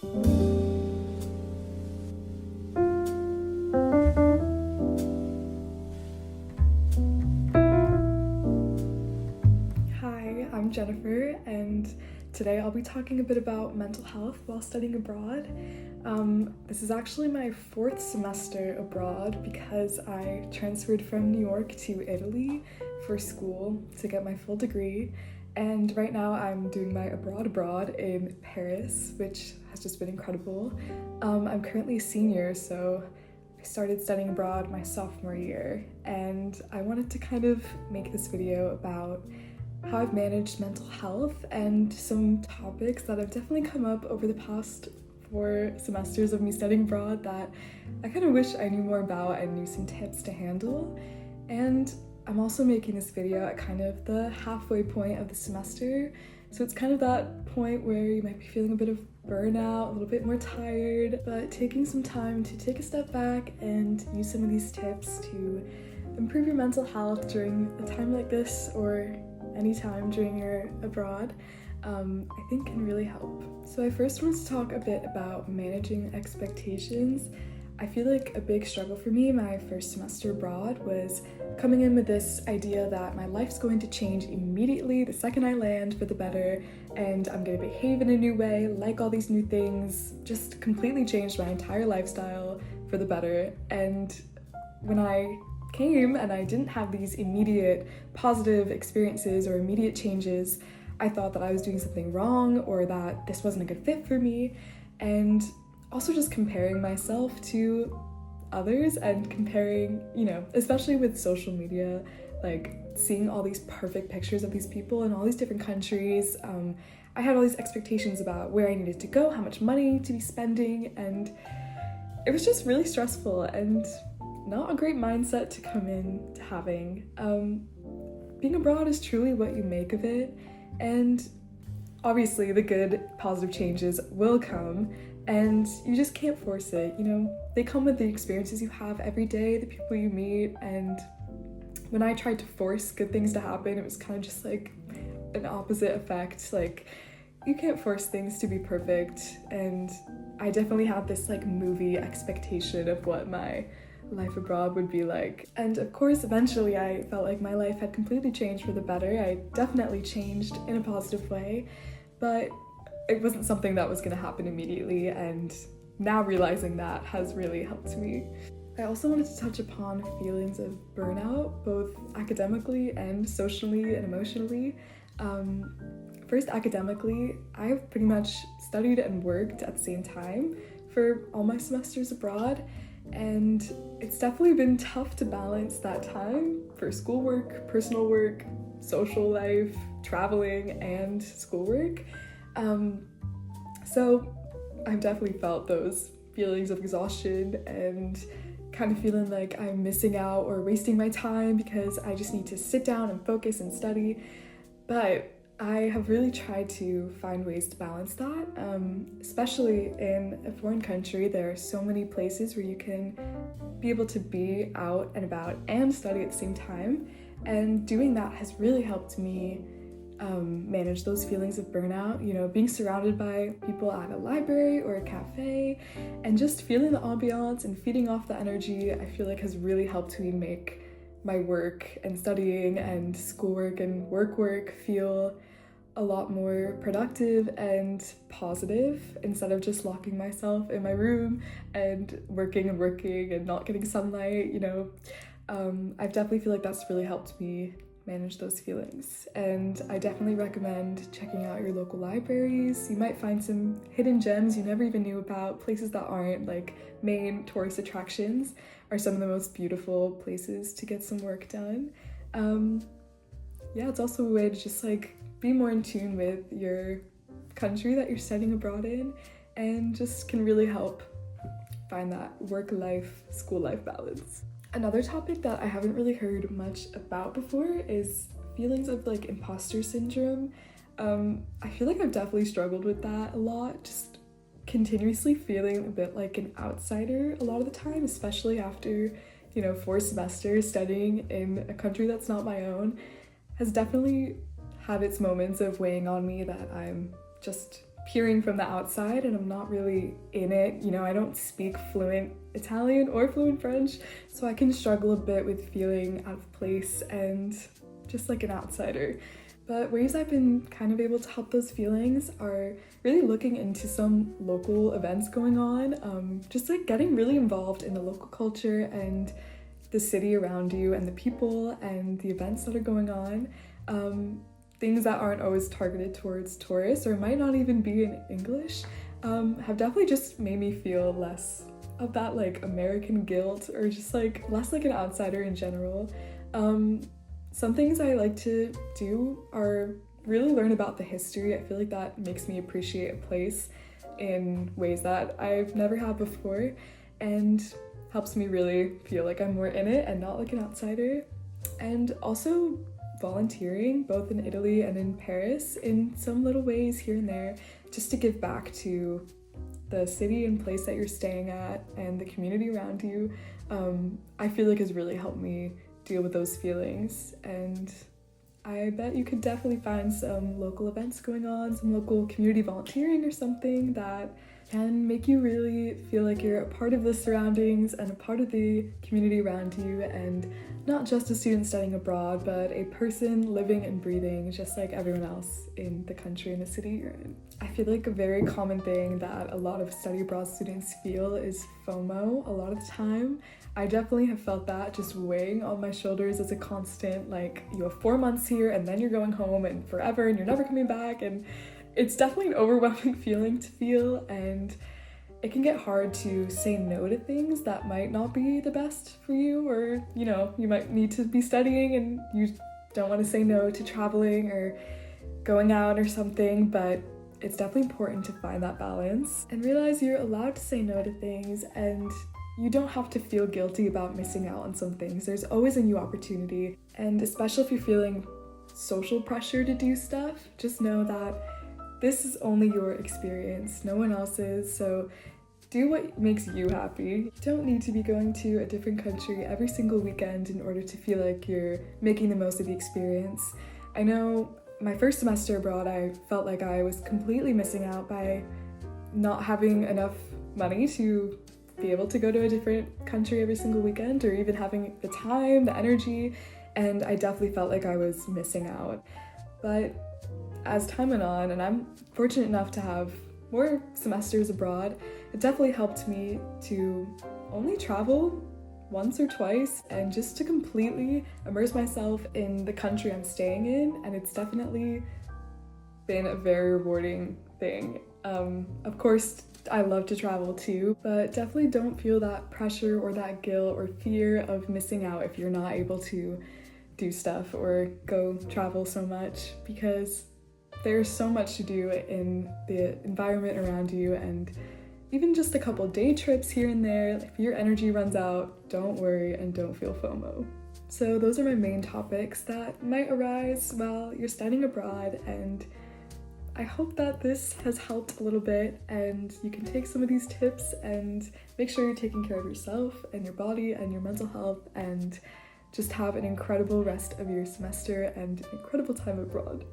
Hi, I'm Jennifer, and today I'll be talking a bit about mental health while studying abroad. This is actually my 4th semester abroad because I transferred from New York to Italy for school to get my full degree. And right now I'm doing my abroad in Paris, which has just been incredible. I'm currently a senior, so I started studying abroad my sophomore year, and I wanted to kind of make this video about how I've managed mental health and some topics that have definitely come up over the past 4 semesters of me studying abroad that I kind of wish I knew more about and knew some tips to handle. And I'm also making this video at kind of the halfway point of the semester, so it's kind of that point where you might be feeling a bit of burnout, a little bit more tired, but taking some time to take a step back and use some of these tips to improve your mental health during a time like this or anytime during your abroad, I think can really help. So I first want to talk a bit about managing expectations. I feel like a big struggle for me my first semester abroad was coming in with this idea that my life's going to change immediately the second I land for the better, and I'm going to behave in a new way, like all these new things, just completely changed my entire lifestyle for the better. And when I came and I didn't have these immediate positive experiences or immediate changes, I thought that I was doing something wrong or that this wasn't a good fit for me. And also just comparing myself to others and comparing, especially with social media, like seeing all these perfect pictures of these people in all these different countries. I had all these expectations about where I needed to go, how much money to be spending, and it was just really stressful and not a great mindset to come in to having. Being abroad is truly what you make of it, and obviously the good, positive changes will come, and you just can't force it. They come with the experiences you have every day, the people you meet, and when I tried to force good things to happen, it was kind of just like an opposite effect. Like, you can't force things to be perfect, and I definitely had this like movie expectation of what my life abroad would be like. And of course, eventually I felt like my life had completely changed for the better. I definitely changed in a positive way, but it wasn't something that was going to happen immediately, and now realizing that has really helped me. I also wanted to touch upon feelings of burnout, both academically and socially and emotionally. First, academically, I've pretty much studied and worked at the same time for all my semesters abroad, and it's definitely been tough to balance that time for schoolwork, personal work, social life, traveling, and schoolwork. So I've definitely felt those feelings of exhaustion and kind of feeling like I'm missing out or wasting my time because I just need to sit down and focus and study. But I have really tried to find ways to balance that, especially in a foreign country. There are so many places where you can be able to be out and about and study at the same time, and doing that has really helped me manage those feelings of burnout. Being surrounded by people at a library or a cafe and just feeling the ambiance and feeding off the energy, I feel like has really helped me make my work and studying and schoolwork and work feel a lot more productive and positive, instead of just locking myself in my room and working and not getting sunlight. I definitely feel like that's really helped me manage those feelings, and I definitely recommend checking out your local libraries. You might find some hidden gems you never even knew about. Places that aren't like main tourist attractions are some of the most beautiful places to get some work done. It's also a way to just like be more in tune with your country that you're studying abroad in, and just can really help find that work-life, school-life balance. Another topic that I haven't really heard much about before is feelings of like imposter syndrome. I feel like I've definitely struggled with that a lot, just continuously feeling a bit like an outsider a lot of the time, especially after, 4 semesters studying in a country that's not my own, has definitely had its moments of weighing on me that I'm just peering from the outside and I'm not really in it. You know, I don't speak fluent Italian or fluent French, so I can struggle a bit with feeling out of place and just like an outsider. But ways I've been kind of able to help those feelings are really looking into some local events going on, just like getting really involved in the local culture and the city around you and the people and the events that are going on. Things that aren't always targeted towards tourists or might not even be in English, have definitely just made me feel less of that like American guilt or just like less like an outsider in general. Some things I like to do are really learn about the history. I feel like that makes me appreciate a place in ways that I've never had before and helps me really feel like I'm more in it and not like an outsider. And also volunteering both in Italy and in Paris in some little ways here and there, just to give back to the city and place that you're staying at and the community around you, I feel like has really helped me deal with those feelings. And I bet you could definitely find some local events going on, some local community volunteering or something that can make you really feel like you're a part of the surroundings and a part of the community around you, and not just a student studying abroad, but a person living and breathing just like everyone else in the country and the city you're in. I feel like a very common thing that a lot of study abroad students feel is FOMO a lot of the time. I definitely have felt that just weighing on my shoulders as a constant, like you have 4 months here and then you're going home and forever and you're never coming back, and it's definitely an overwhelming feeling to feel, and it can get hard to say no to things that might not be the best for you, or you know, you might need to be studying and you don't want to say no to traveling or going out or something, but it's definitely important to find that balance and realize you're allowed to say no to things, and you don't have to feel guilty about missing out on some things. There's always a new opportunity, and especially if you're feeling social pressure to do stuff, just know that this is only your experience, no one else's, so do what makes you happy. You don't need to be going to a different country every single weekend in order to feel like you're making the most of the experience. I know my first semester abroad, I felt like I was completely missing out by not having enough money to be able to go to a different country every single weekend, or even having the time, the energy, and I definitely felt like I was missing out. But as time went on, and I'm fortunate enough to have more semesters abroad, it definitely helped me to only travel once or twice and just to completely immerse myself in the country I'm staying in, and it's definitely been a very rewarding thing. Of course, I love to travel too, but definitely don't feel that pressure or that guilt or fear of missing out if you're not able to do stuff or go travel so much, because there's so much to do in the environment around you, and even just a couple day trips here and there, if your energy runs out, don't worry and don't feel FOMO. So those are my main topics that might arise while you're studying abroad, and I hope that this has helped a little bit and you can take some of these tips and make sure you're taking care of yourself and your body and your mental health, and just have an incredible rest of your semester and an incredible time abroad.